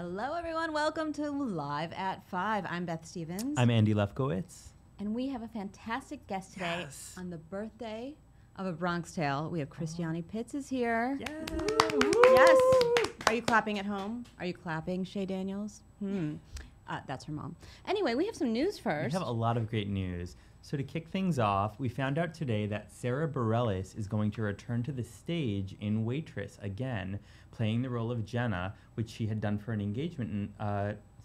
Hello, everyone. Welcome to Live at 5. I'm Beth Stevens. I'm Andy Lefkowitz. And we have a fantastic guest today on the birthday of A Bronx Tale. We have Christiani Pitts is here. Yes. Yes. Are you clapping at home? Are you clapping, Shay Daniels? That's her mom. Anyway, we have some news first. We have a lot of great news. So to kick things off, we found out today that Sarah Bareilles is going to return to the stage in Waitress again, playing the role of Jenna, which she had done for an engagement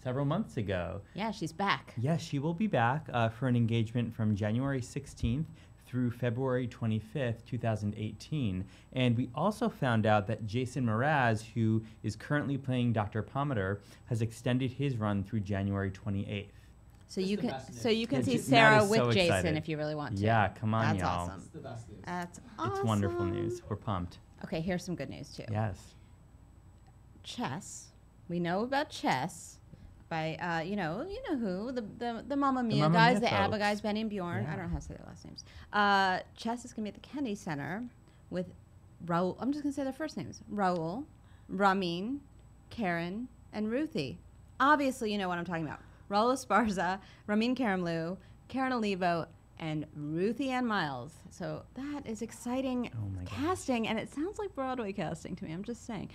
several months ago. Yeah, she's back. Yes, she will be back for an engagement from January 16th through February 25th, 2018. And we also found out that Jason Mraz, who is currently playing Dr. Pomatter, has extended his run through January 28th. So you can see Sarah with Jason if you really want to. Yeah, come on, That's y'all. awesome. It's the best news. That's awesome. It's wonderful news. We're pumped. Okay, here's some good news too. Yes. Chess. We know about Chess by you know who, the Mamma Mia Mamma guys, Mia the ABBA folks. guys, Benny and Bjorn. Yeah. I don't know how to say their last names. Chess is gonna be at the Kennedy Center with Raul. I'm just gonna say their first names: Raul, Ramin, Karen, and Ruthie. Obviously, you know what I'm talking about. Raul Esparza, Ramin Karimloo, Karen Olivo, and Ruthie Ann Miles. So that is exciting casting, and it sounds like Broadway casting to me. I'm just saying.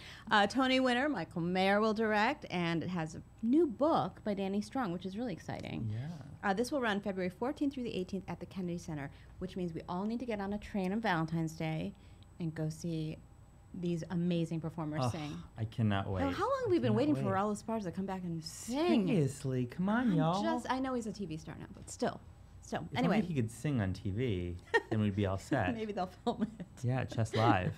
Tony winner Michael Mayer will direct, and it has a new book by Danny Strong, which is really exciting. Yeah. This will run February 14th through the 18th at the Kennedy Center, which means we all need to get on a train on Valentine's Day and go see these amazing performers sing. I cannot wait. How long have we been waiting for Raul Esparza to come back and sing? Seriously, come on, y'all. I know he's a TV star now, but still. If Anyway. only he could sing on TV, then we'd be all set. Maybe they'll film it. Yeah, Chess Live.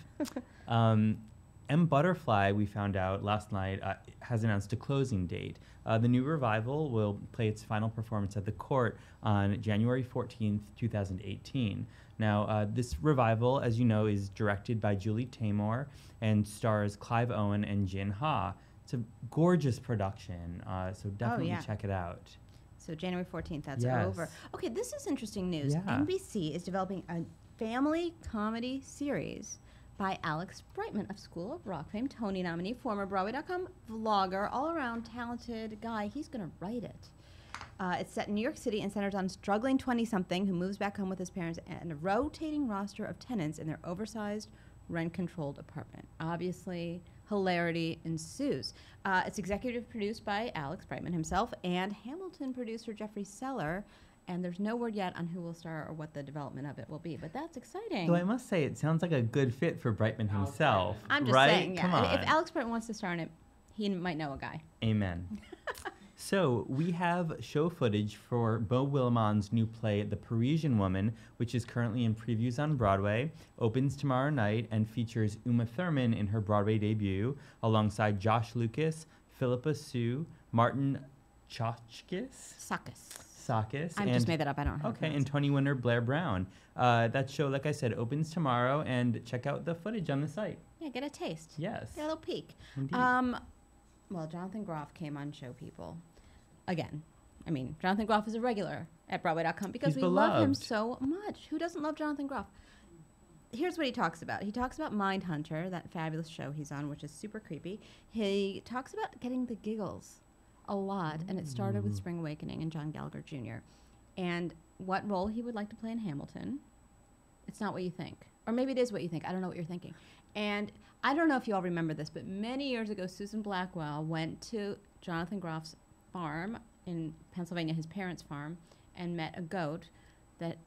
M. Butterfly, we found out last night, has announced a closing date. The new revival will play its final performance at the Court on January 14th, 2018. Now, this revival, as you know, is directed by Julie Taymor and stars Clive Owen and Jin Ha. It's a gorgeous production, so definitely check it out. So January 14th, that's Yes. over. Okay, this is interesting news. Yeah. NBC is developing a family comedy series by Alex Brightman of School of Rock fame, Tony nominee, former Broadway.com vlogger, all-around talented guy. He's going to write it. It's set in New York City and centers on a struggling 20-something who moves back home with his parents and a rotating roster of tenants in their oversized, rent-controlled apartment. Obviously, hilarity ensues. It's executive produced by Alex Brightman himself and Hamilton producer Jeffrey Seller, and there's no word yet on who will star or what the development of it will be, but that's exciting. Though I must say, it sounds like a good fit for Brightman himself. I'm just right? saying, yeah. Come on. If Alex Brightman wants to star in it, he might know a guy. Amen. So we have show footage for Beau Willimon's new play, The Parisian Woman, which is currently in previews on Broadway, opens tomorrow night, and features Uma Thurman in her Broadway debut, alongside Josh Lucas, Philippa Sue, Martin Sakis. I just made that up. I don't know. Okay, and Tony winner Blair Brown. That show, like I said, opens tomorrow, and check out the footage on the site. Yeah, get a taste. Yes. Get a little peek. Indeed. Well, Jonathan Groff came on Show People. Again, I mean, Jonathan Groff is a regular at Broadway.com because He's we love him beloved. so much. Who doesn't love Jonathan Groff? Here's what he talks about. He talks about Mindhunter, that fabulous show he's on, which is super creepy. He talks about getting the giggles a lot, and it started with Spring Awakening and John Gallagher Jr. And what role he would like to play in Hamilton. It's not what you think. Or maybe it is what you think. I don't know what you're thinking. And I don't know if you all remember this, but many years ago, Susan Blackwell went to Jonathan Groff's farm in Pennsylvania, his parents' farm, and met a goat that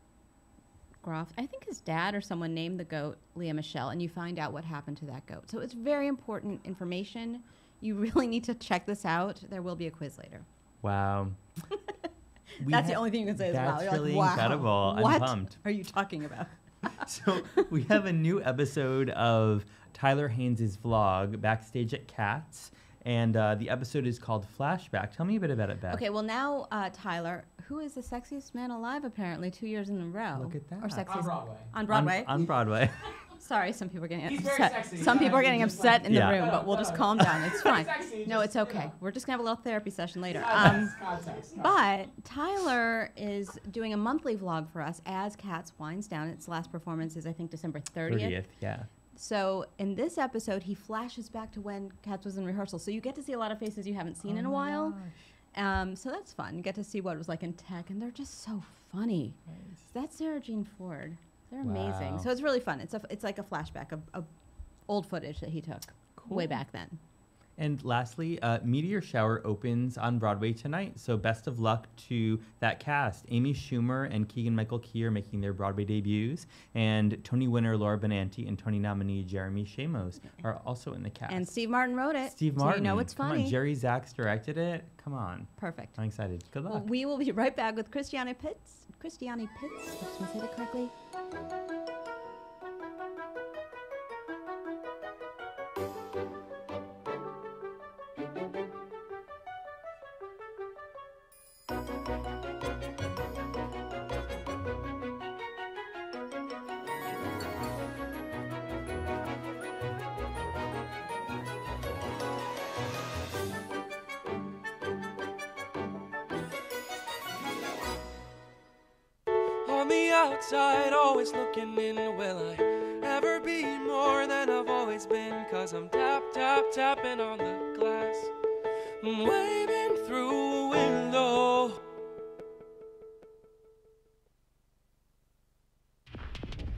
Groff, I think his dad or someone named the goat Leah Michelle, and you find out what happened to that goat. So it's very important information. You really need to check this out. There will be a quiz later. Wow. That's the only thing you can say is wow. That's You're really like, wow, incredible. What I'm pumped. are you talking about? So we have a new episode of Tyler Haynes' vlog, Backstage at Cats, and the episode is called Flashback. Tell me a bit about it, Beth. Okay, well now, Tyler, who is the sexiest man alive apparently 2 years in a row? Look at that. Or sexiest On Broadway. On Broadway? On Broadway. Sorry, some people are getting He's upset. very sexy. Some people are getting He's upset in the Yeah. room, but we'll just calm down. It's fine. Sexy, No, just, it's okay. you know. We're just gonna have a little therapy session later. Context. But Tyler is doing a monthly vlog for us as Cats winds down. Its last performance is, I think, December 30th. 30th, yeah. So in this episode, he flashes back to when Cats was in rehearsal. So you get to see a lot of faces you haven't seen in a while. So that's fun. You get to see what it was like in tech, and they're just so funny. Nice. That's Sarah Jean Ford. They're amazing. Wow. So it's really fun. It's like a flashback of old footage that he took way back then. And lastly, Meteor Shower opens on Broadway tonight. So best of luck to that cast. Amy Schumer and Keegan-Michael Key are making their Broadway debuts. And Tony winner Laura Benanti and Tony nominee Jeremy Shamos are also in the cast. And Steve Martin wrote it. Steve So Martin. you know it's Come funny. on, Jerry Zaks directed it. Come on. Perfect. I'm excited. Good luck. Well, we will be right back with Christiani Pitts. Christiani Pitts. Did I say that correctly? On the outside, always looking in. Will I ever be more than I've always been? 'Cause I'm tapping on the glass. I'm waving through a window.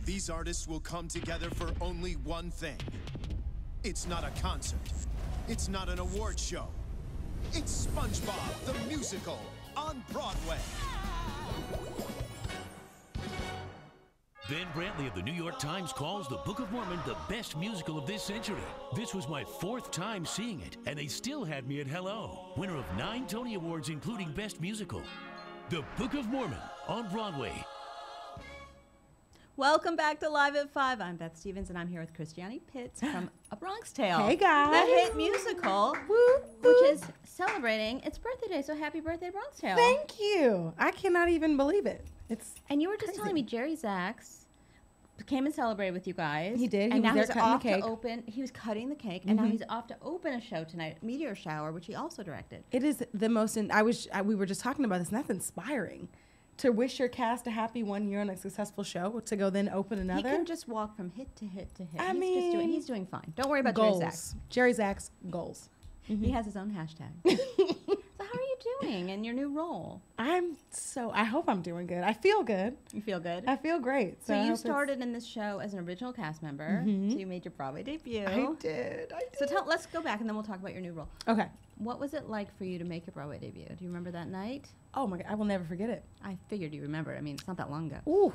These artists will come together for only one thing. It's not a concert. It's not an award show. It's SpongeBob the Musical on Broadway. Ben Brantley of the New York Times calls The Book of Mormon the best musical of this century. This was my 4th time seeing it, and they still had me at hello. Winner of 9 Tony Awards, including Best Musical. The Book of Mormon on Broadway. Welcome back to Live at 5. I'm Beth Stevens, and I'm here with Christiani Pitts from A Bronx Tale. Hey, guys. The hit musical, which is celebrating its birthday day. So happy birthday, Bronx Tale. Thank you. I cannot even believe it. It's And you were just crazy. telling me Jerry Zaks came and celebrated with you guys. He did. He And was now there he's cutting the off cake. to open. He was cutting the cake, and now he's off to open a show tonight, Meteor Shower, which he also directed. It is the most. We were just talking about this, and that's inspiring. To wish your cast a happy 1 year on a successful show, to go then open He another. can just walk from hit to hit to hit. I He's doing fine. Don't worry about goals. Jerry Zaks. Jerry Zaks goals. He has his own hashtag. So how are you doing in your new role? I hope I'm doing good. I feel good. You feel good? I feel great. So I you hope it's- started in this show as an original cast member. So you made your Broadway debut. I did. So let's go back and then we'll talk about your new role. Okay. What was it like for you to make your Broadway debut? Do you remember that night? Oh my God, I will never forget it. I figured you remember. I mean, it's not that long ago. Ooh.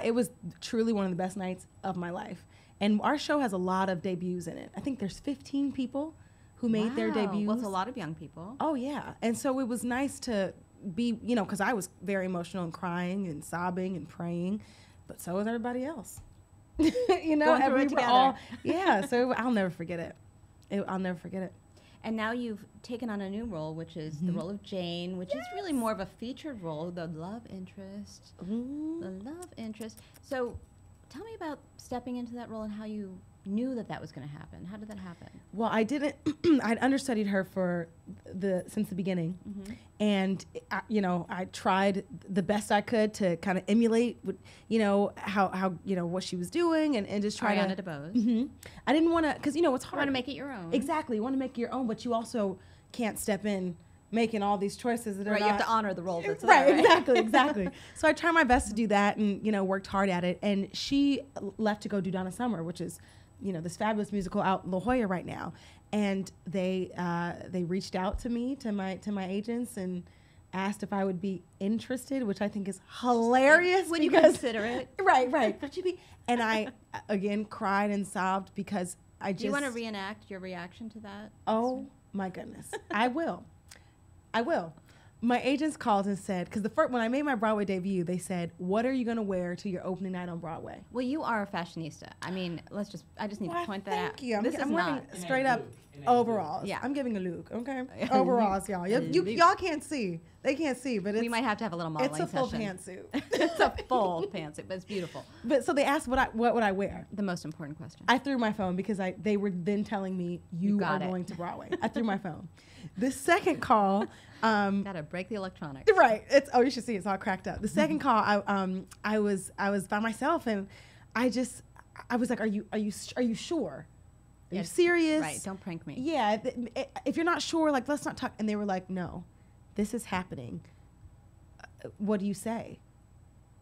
It was truly one of the best nights of my life. And our show has a lot of debuts in it. I think there's 15 people who made their Wow. debuts. Well, it's a lot of young people. Oh, yeah. And so it was nice to be, because I was very emotional and crying and sobbing and praying, but so was everybody else. Going through it we were together. yeah, so I'll never forget it. I'll never forget it. And now you've taken on a new role, which is the role of Jane, which is really more of a featured role, the love interest. The love interest. So tell me about stepping into that role and how you knew that was going to happen. How did that happen? Well, I didn't. I'd understudied her since the beginning, and I tried the best I could to kind of emulate, how what she was doing, and just try Ariana to. DeBose. I didn't want to, because it's You hard. want to make it your own. Exactly, you want to make it your own, but you also can't step in making all these choices that are Right, you have not- to honor the role that's right, there, right? exactly. So I tried my best to do that, and worked hard at it. And she left to go do Donna Summer, which is, this fabulous musical out in La Jolla right now. And they reached out to me, to my agents, and asked if I would be interested, which I think is hilarious. Would you because- consider it? Right. Would you be? And I again cried and sobbed because I just. Do you want to reenact your reaction to that? Oh my goodness, I will. My agents called and said, because when I made my Broadway debut, they said, "What are you going to wear to your opening night on Broadway?" Well, you are a fashionista. I mean, I just need to point that out. Thank you. This I'm is wearing not. straight up overalls. Yeah. I'm giving a look, okay? Overalls, y'all. Y'all can't see. They can't see, but We might have to have a little modeling it's a full session. pantsuit. It's a full pantsuit, but it's beautiful. But so they asked what would I wear. The most important question. I threw my phone because they were then telling me you are got it. going to Broadway. I threw my phone. The second call, Gotta break the electronics. right? You should see it's all cracked up. The second call, I was by myself, and I I was like, are you sure? Are you Yes. serious? Right. Don't prank me. Yeah. If you're not sure, like, let's not talk. And they were like, no, this is happening. What do you say?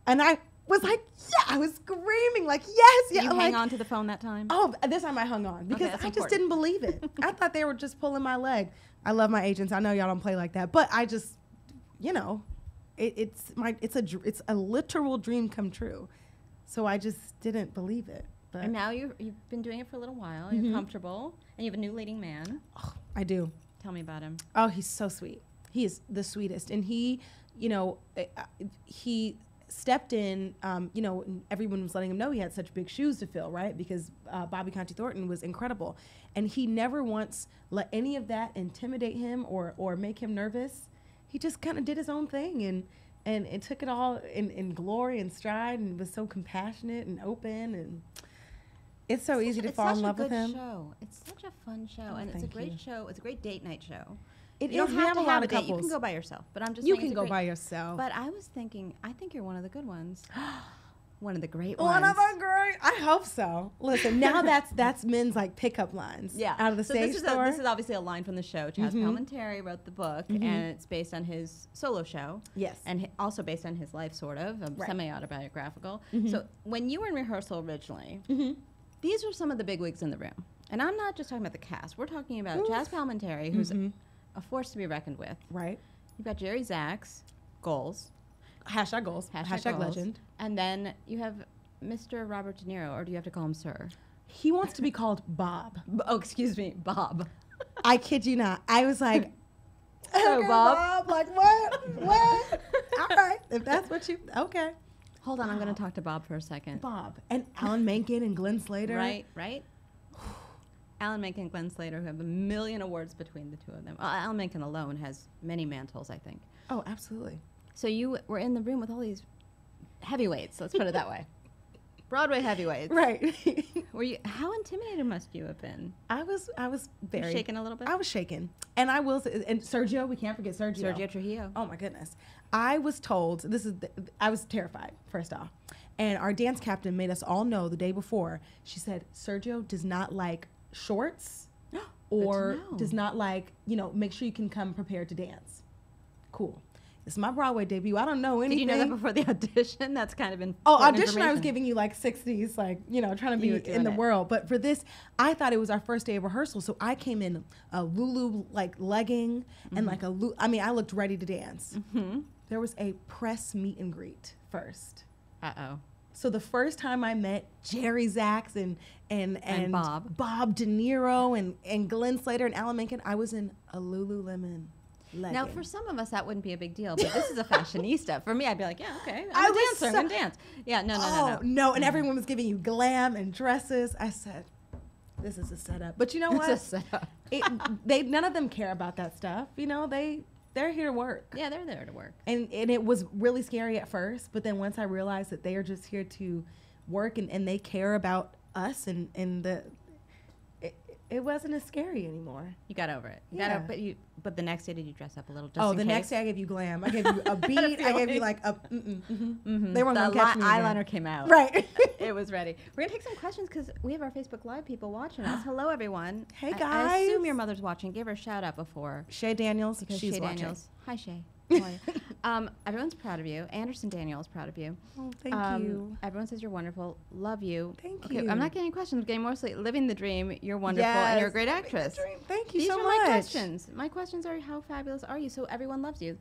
And I was like, yeah, I was screaming like, yes, yeah. Did you hang on to the phone that time? Oh, this time I hung on because that's I just important. didn't believe it. I thought they were just pulling my leg. I love my agents. I know y'all don't play like that, but I just, you know, it's a literal dream come true. So I just didn't believe it. But And now you've been doing it for a little while. You're comfortable, and you have a new leading man. I do. Tell me about him. Oh, he's so sweet. He is the sweetest. And he, you know, he stepped in, you know, and everyone was letting him know he had such big shoes to fill, right? Because Bobby Conte Thornton was incredible. And he never once let any of that intimidate him or make him nervous. He just kind of did his own thing and took it all in glory and stride and was so compassionate and open. And it's so easy to fall in love with him. It's such a fun show, and it's a thank great you. show. It's a great date night show. It You don't is. have We have to a lot of date. You couples. can go by yourself, but I'm just You saying can it's a go great- by yourself. But I was thinking, I think you're one of the good ones. One of the great One ones. of the great. I hope so. Listen, now that's men's like pickup lines. Yeah. Out of the So stage this is store. this is obviously a line from the show. Chaz Palminteri wrote the book, and it's based on his solo show. Yes. And also based on his life, sort of, Right. semi-autobiographical. So when you were in rehearsal originally, these are some of the big wigs in the room. And I'm not just talking about the cast. We're talking about Chaz Palminteri, who's a force to be reckoned with. Right. You've got Jerry Zaks, goals. Hashtag goals. Hashtag goals. legend. And then you have Mr. Robert De Niro, or do you have to call him Sir? He wants to be called Bob. Oh, excuse me, Bob. I kid you not. I was like, So, okay, Bob. Like, what? What? All right. If that's what you, okay. Hold on, I'm going to talk to Bob for a second. Bob. And Alan Menken and Glenn Slater. Right. Alan Menken and Glenn Slater, who have 1 million awards between the two of them. Alan Menken alone has many mantles, I think. Oh, absolutely. So you were in the room with all these heavyweights, let's put it that way. Broadway heavyweights. Right. Were you? How intimidated must you have been? I was very shaken a little bit? I was shaken. And I will say, and Sergio, we can't forget Sergio. Sergio Trujillo. Oh my goodness. I was told, I was terrified, first off. And our dance captain made us all know the day before. She said, Sergio does not like shorts or know. does not like, make sure you can come prepared to dance. Cool. This is my Broadway debut. I don't know anything. Did you know that before the audition? That's kind of Oh, important audition, I was information. giving you like 60s, like, trying to You were be doing in the it. world. But for this, I thought it was our first day of rehearsal. So I came in a Lulu like legging and like I looked ready to dance. There was a press meet and greet first. Uh-oh. So the first time I met Jerry Zaks and Bob De Niro and Glenn Slater and Alan Menken, I was in a Lululemon legging. Now, for some of us, that wouldn't be a big deal, but this is a fashionista. For me, I'd be like, yeah, okay, I I'm a was dancer, I can dance. Yeah, no. And everyone was giving you glam and dresses. I said, this is a setup. But you know what? It's a setup. None of them care about that stuff. They're here to work. Yeah, they're there to work. And it was really scary at first, but then once I realized that they are just here to work and they care about us it wasn't as scary anymore. You got over it. Yeah. But the next day, did you dress up a little? The next day I gave you glam. I gave you a beat. I gave you like a. They weren't The gonna catch me again. eyeliner came out. Right. It was ready. We're gonna take some questions because we have our Facebook Live people watching us. Hello, everyone. Hey, I guys. assume your mother's watching. Give her a shout out before. Shay Daniels. Because She's Shay watching. Daniels. Hi, Shay. How are you? Everyone's proud of you. Anderson Daniel is proud of you. Oh, thank you. Everyone says you're wonderful. Love you. Thank Okay, you. I'm not getting any questions. I'm getting mostly living the dream. You're wonderful and you're a great Living the actress. dream. Thank you These so are much. my questions. My questions are, how fabulous are you? So everyone loves you.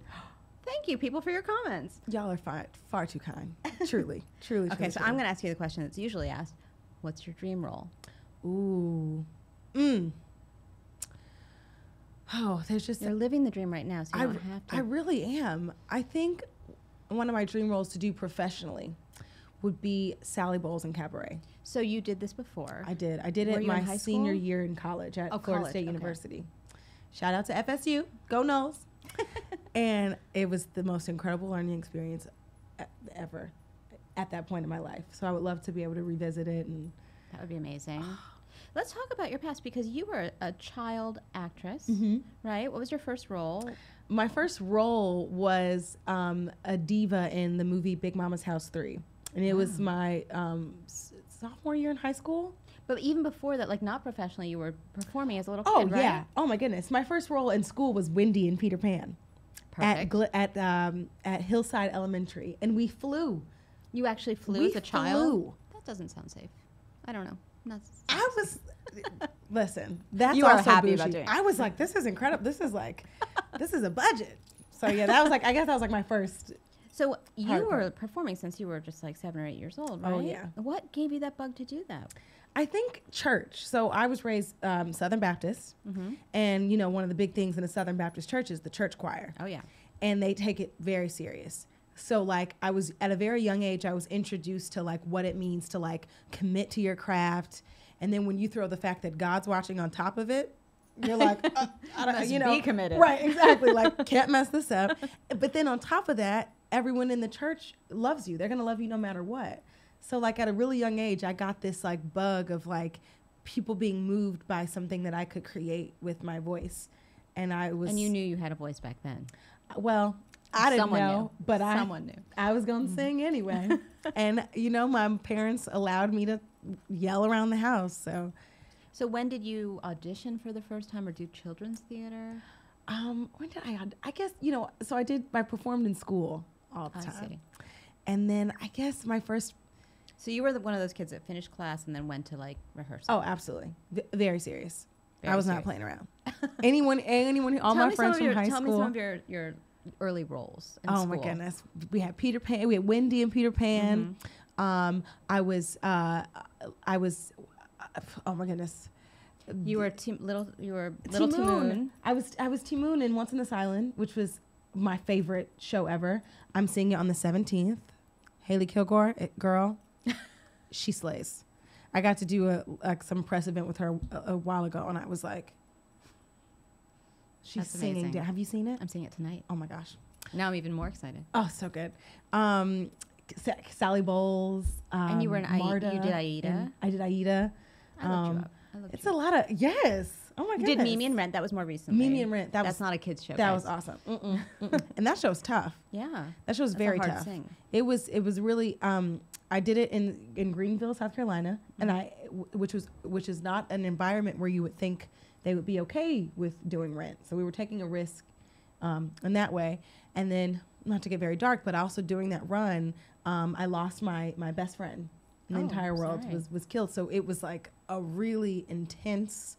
Thank you, people, for your comments. Y'all are far too kind. Truly. Okay, so I'm going to ask you the question that's usually asked. What's your dream role? Ooh. Oh, there's just You're living the dream right now, so you don't have to. I really am. I think one of my dream roles to do professionally would be Sally Bowles in Cabaret. So you did this before. I did. I did Were it you my in high senior school? year in college at Oh, Florida college, State okay. University. Shout out to FSU. Go Noles. And it was the most incredible learning experience ever at that point in my life. So I would love to be able to revisit it. And That would be amazing. Let's talk about your past because you were a child actress, right? What was your first role? my first role was a diva in the movie Big Mama's House 3. And it was my sophomore year in high school. But even before that, like not professionally, you were performing as a little Oh kid, right? yeah. Oh my goodness. My first role in school was Wendy in Peter Pan Perfect. at Hillside Elementary, and we flew. You actually flew We as a child? flew. That doesn't sound safe. I don't know. I was listen. That's You are also happy bougie. about doing it. I was like, this is incredible. This is like, this is a budget. So yeah, that was like, I guess that was like my first. So you Hardcore. were performing since you were just like 7 or 8 years old, right? Oh, yeah. What gave you that bug to do that? I think church. So I was raised Southern Baptist, and you know, one of the big things in a Southern Baptist church is the church choir. Oh yeah. And they take it very serious. So like I was at a very young age, I was introduced to like what it means to like commit to your craft. And then when you throw the fact that God's watching on top of it, you're like, I don't, Must you know, be committed. Right, exactly. Like can't mess this up. But then on top of that, everyone in the church loves you. They're going to love you no matter what. So like at a really young age, I got this like bug of like people being moved by something that I could create with my voice. And I was. And you knew you had a voice back then. Well, I didn't Someone know, knew. but Someone knew. I was going to sing anyway. And, you know, my parents allowed me to yell around the house. So when did you audition for the first time or do children's theater? When did I guess, you know, so I performed in school all the I time. see. And then I guess my first, So you were one of those kids that finished class and then went to like rehearsal. oh, absolutely. Very serious. Very I was serious. not playing around. anyone, all my friends from high Tell me school. some of your early roles in Oh school. my goodness. We had Peter Pan. We had Wendy and Peter Pan. I was, oh my goodness. You were little Timoon. I was Timoon in Once on This Island, which was my favorite show ever. I'm seeing it on the 17th. Haley Kilgore, girl, she slays. I got to do some press event with her a while ago, and I was like, she's That's singing. amazing. Have you seen it? I'm seeing it tonight. Oh my gosh. Now I'm even more excited. Oh, so good. Sally Bowles. And you were in Marta, you did Aida? and I did Aida. I looked you up. I looked It's you a up. lot of, yes. Oh my You goodness. did Mimi and Rent. That was more recently. Mimi and Rent. That's not a kid's show. That guys. was awesome. And that show's tough. Yeah. That show's That's very a hard tough. sing. It was really. I did it in Greenville, South Carolina, and which is not an environment where you would think they would be okay with doing Rent. So we were taking a risk in that way. And then, not to get very dark, but also during that run, I lost my best friend in the Oh, entire world sorry. was killed. So it was like a really intense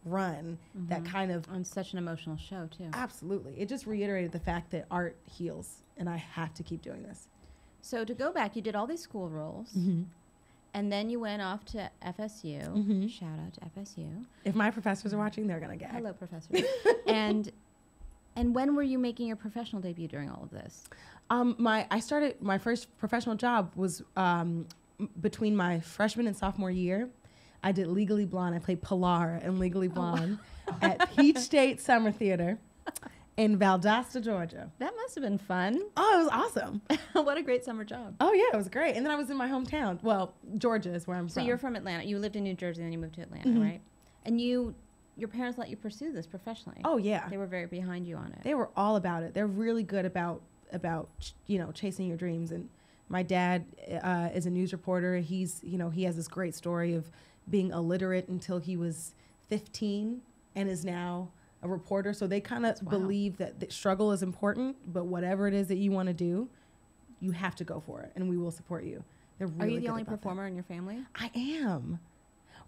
run that kind of On such an emotional show too. absolutely. It just reiterated the fact that art heals, and I have to keep doing this. So to go back, you did all these school roles, and then you went off to FSU. Shout out to FSU. If my professors are watching, they're gonna gag. Hello, professor. and when were you making your professional debut during all of this? I started my first professional job was between my freshman and sophomore year. I did Legally Blonde. I played Pilar in Legally Blonde at Peach State Summer Theater in Valdosta, Georgia. That must have been fun. Oh, it was awesome. What a great summer job. Oh yeah, it was great. And then I was in my hometown. Well, Georgia is where I'm So from. you're from Atlanta. You lived in New Jersey, then you moved to Atlanta, right? And your parents let you pursue this professionally. Oh yeah. They were very behind you on it. They were all about it. They're really good about chasing your dreams. And my dad is a news reporter. He has this great story of being illiterate until he was 15 and is now a reporter. So they kind of believe that the struggle is important, but whatever it is that you want to do, you have to go for it, and we will support you. They're really Are you the good only about that. performer in your family? I am.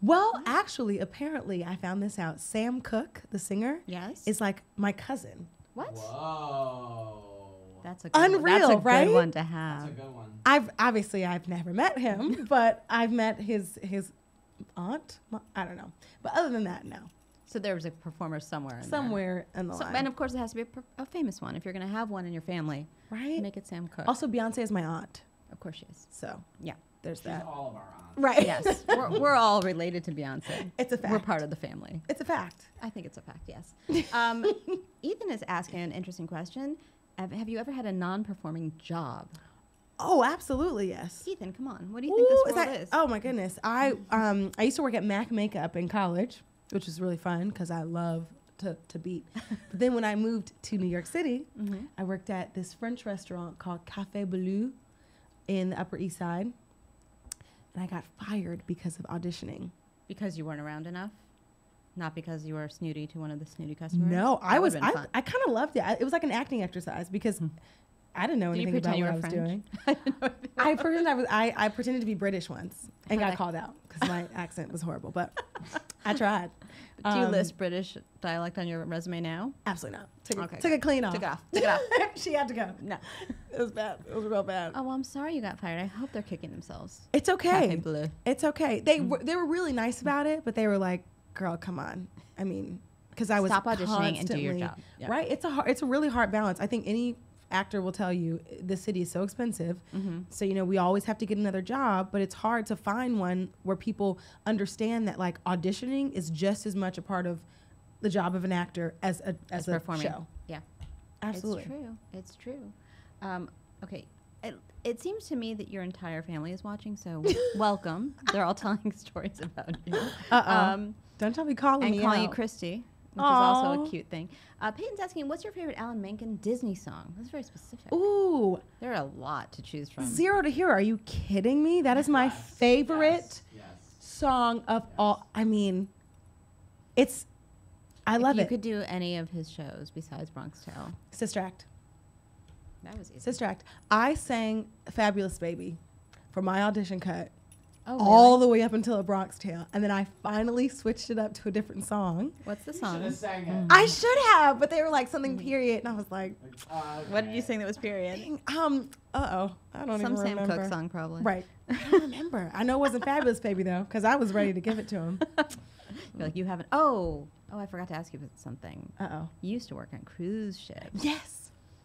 Well, actually, apparently, I found this out. Sam Cooke, the singer, Yes. is like my cousin. What? Whoa. That's a good one. Unreal, That's a right? good one to have. That's a good one. I've never met him, but I've met his aunt. I don't know, but other than that, no. So there was a performer somewhere in there. Somewhere in the line, And of course, it has to be a famous one. If you're going to have one in your family, right? make it Sam Cooke. Also, Beyonce is my aunt, of course she is. so Yeah. there's She's that. all of our aunts. Right? Yes. we're all related to Beyonce. It's a fact. We're part of the family. It's a fact. I think it's a fact, yes. Ethan is asking an interesting question. Have you ever had a non-performing job? Oh, absolutely, yes. Ethan, come on. What do you think this world is? Oh my goodness, I used to work at Mac Makeup in college, which was really fun because I love to beat. But then when I moved to New York City, I worked at this French restaurant called Café Bleu in the Upper East Side. and I got fired because of auditioning. Because you weren't around enough? Not because you were snooty to one of the snooty customers? No, I kind of loved it. It was like an acting exercise because I didn't know anything about what I was doing. I pretended to be British once and got called out because my accent was horrible, but I tried. Do you list British dialect on your resume now? Absolutely not. Okay, Took it clean off. Took it off. She had to go. No. It was bad. It was real bad. Oh, well, I'm sorry you got fired. I hope they're kicking themselves. It's okay. Café Bleu. It's okay. They were really nice about it, but they were like, "Girl, come on." I mean, because I was Stop auditioning and do your job. Yep. Right? It's a really hard balance. I think any actor will tell you the city is so expensive. So, we always have to get another job, but it's hard to find one where people understand that like auditioning is just as much a part of the job of an actor as a performing. show. Yeah. Absolutely. It's true. Okay. It seems to me that your entire family is watching, so welcome. They're all telling stories about you. Don't tell me calling me and calling out. you Christy, which is also a cute thing. Peyton's asking, what's your favorite Alan Menken Disney song? That's very specific. Ooh, There are a lot to choose from. Zero to Hero. Are you kidding me? That is my favorite song of all. I mean, I love You it. could do any of his shows besides Bronx Tale. Sister Act. That was easy. Sister Act. I sang Fabulous Baby for my audition cut Oh, all really? the way up until A Bronx Tale. And then I finally switched it up to a different song. What's the song? I should have, but they were like something period. And I was like, What did you sing that was period? I don't Some even Sam remember. Cooke song, probably. Right. I don't remember. I know it wasn't Fabulous Baby, though, because I was ready to give it to him. You're like, you haven't. Oh, I forgot to ask you something. Uh-oh. You used to work on cruise ships. Yes.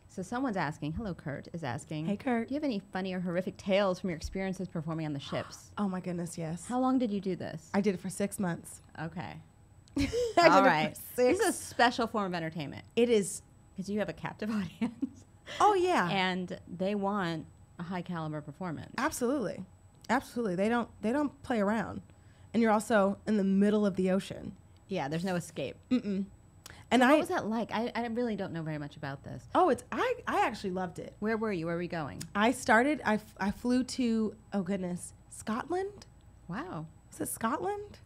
So someone's asking, hello, Kurt is asking. Hey, Kurt. Do you have any funny or horrific tales from your experiences performing on the ships? Oh, my goodness, yes. How long did you do this? I did it for 6 months. Okay. I All did right. it for This six. is a special form of entertainment It is. because you have a captive audience. Oh, yeah. And they want a high caliber performance. Absolutely. Absolutely. They don't play around. And you're also in the middle of the ocean. Yeah, there's no escape. And What was that like? I really don't know very much about this. Oh, I actually loved it. Where were you? Where were we going? I flew to, oh goodness, Scotland? Wow. Was it Scotland?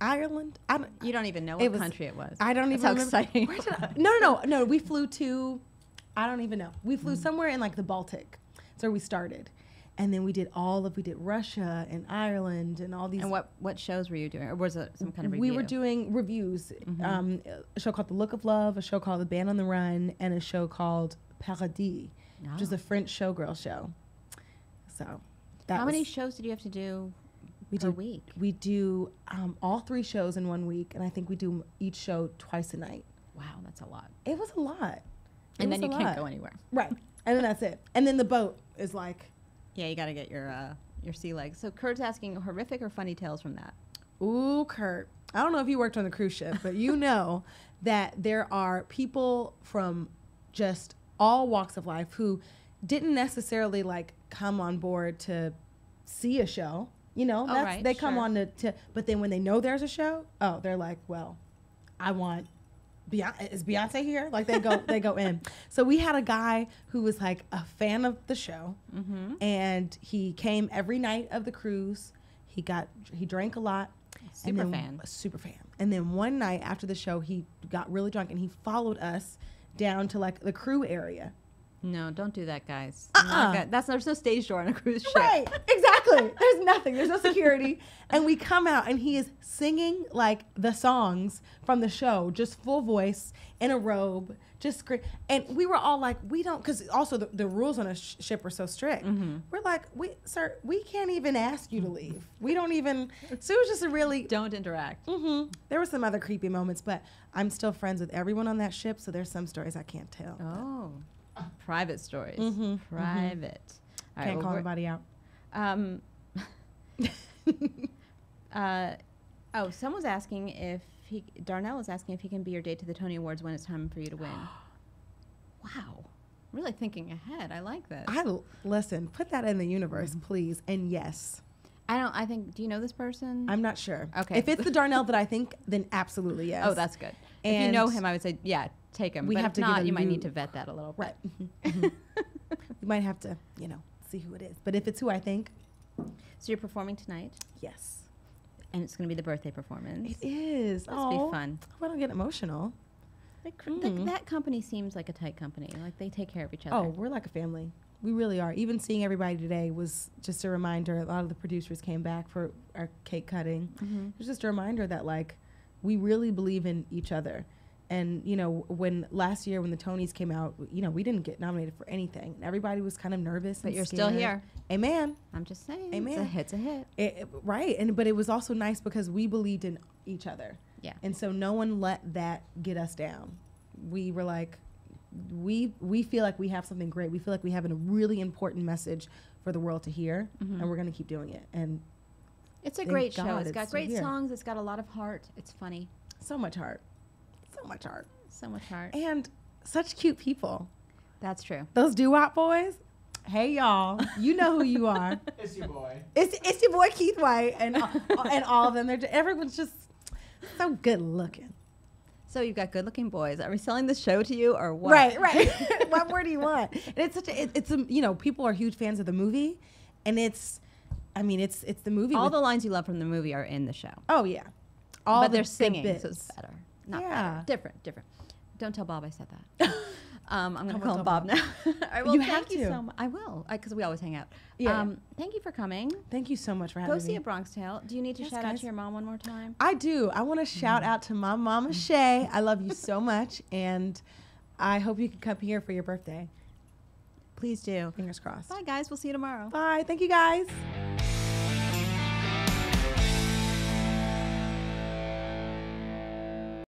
Ireland? You don't even know It what was- country it was. I don't That's even how remember. exciting. Where did No, we flew to, I don't even know. We flew somewhere in like the Baltic. That's where we started. And then we did Russia and Ireland and all these. And what shows were you doing? Or was it some kind of review? We were doing reviews. A show called The Look of Love, a show called The Band on the Run, and a show called Paradis, which is a French showgirl show. So, How many shows did you have to do per week? We do all 3 shows in 1 week, and I think we do each show twice a night. Wow, that's a lot. It was a lot. And then you can't go anywhere. Right. And then that's it. And then the boat is like, Yeah, you got to get your sea legs. So Kurt's asking horrific or funny tales from that. ooh, Kurt. I don't know if you worked on the cruise ship, but you know that there are people from just all walks of life who didn't necessarily like come on board to see a show. Right, they come sure. on to, but then when they know there's a show, they're like, well, I want is Beyonce here? Like they go in. So we had a guy who was like a fan of the show, and he came every night of the cruise. He drank a lot. Super fan. A super fan. And then one night after the show, he got really drunk and he followed us down to like the crew area. No, don't do that, guys. There's no stage door on a cruise ship. Right, exactly. There's nothing. There's no security. And we come out and he is singing like the songs from the show, just full voice in a robe, just scream. And we were all like, we don't, because also the rules on a ship are so strict. We're like, sir, we can't even ask you to leave. We don't even. So it was just a really. Don't interact. There were some other creepy moments, but I'm still friends with everyone on that ship, so there's some stories I can't tell. Oh, private stories. Private. All Can't well, call anybody out. Someone's asking Darnell is asking if he can be your date to the Tony Awards when it's time for you to win. Wow. Really thinking ahead. I like this. Listen, put that in the universe, please. And yes. Do you know this person? I'm not sure. Okay. If it's the Darnell that I think, then absolutely yes. Oh, that's good. If you know him, I would say, yeah, take him. We but have if to not, give you might him need to vet that a little bit. Right. You might have to, see who it is. But if it's who I think. So you're performing tonight, Yes, and it's going to be the birthday performance. it is. Must be fun. I don't get emotional. That company seems like a tight company. Like they take care of each other. Oh, we're like a family. We really are. Even seeing everybody today was just a reminder. A lot of the producers came back for our cake cutting. Mm-hmm. It was just a reminder that like we really believe in each other. And you know, when last year when the Tonys came out, you know, we didn't get nominated for anything. Everybody was kind of nervous. But and you're scared. still here. Amen. I'm just saying. Amen. It's a hit. Right. But it was also nice because we believed in each other. Yeah. And so no one let that get us down. We were like, we feel like we have something great. We feel like we have a really important message for the world to hear, and we're going to keep doing it. And It's a thank great show. God It's got it's still great here. songs. It's got a lot of heart. It's funny. so much heart. So much heart. So much heart. And such cute people. That's true. Those doo-wop boys. Hey, y'all. You know who you are. It's your boy. It's your boy Keith White and all of them. Everyone's just so good looking. So you've got good-looking boys. Are we selling this show to you or what? Right. What more do you want? And it's you know, people are huge fans of the movie, and it's the movie. All with, the lines you love from the movie are in the show. oh yeah, all But the they're good singing, bits. so it's better. Not Yeah. better. Different. Don't tell Bob I said that. I'm going to won't call tell him Bob now. All right, well, You thank have you to. so much. I will, because we always hang out. Yeah. Thank you for coming. Thank you so much for having Go me. see A Bronx Tale. Do you need to Yes, shout out guys. to your mom one more time? I do. I want to shout out to my mama Shay. I love you so much, and I hope you can come here for your birthday. Please do. Fingers crossed. Bye, guys. We'll see you tomorrow. Bye. Thank you, guys.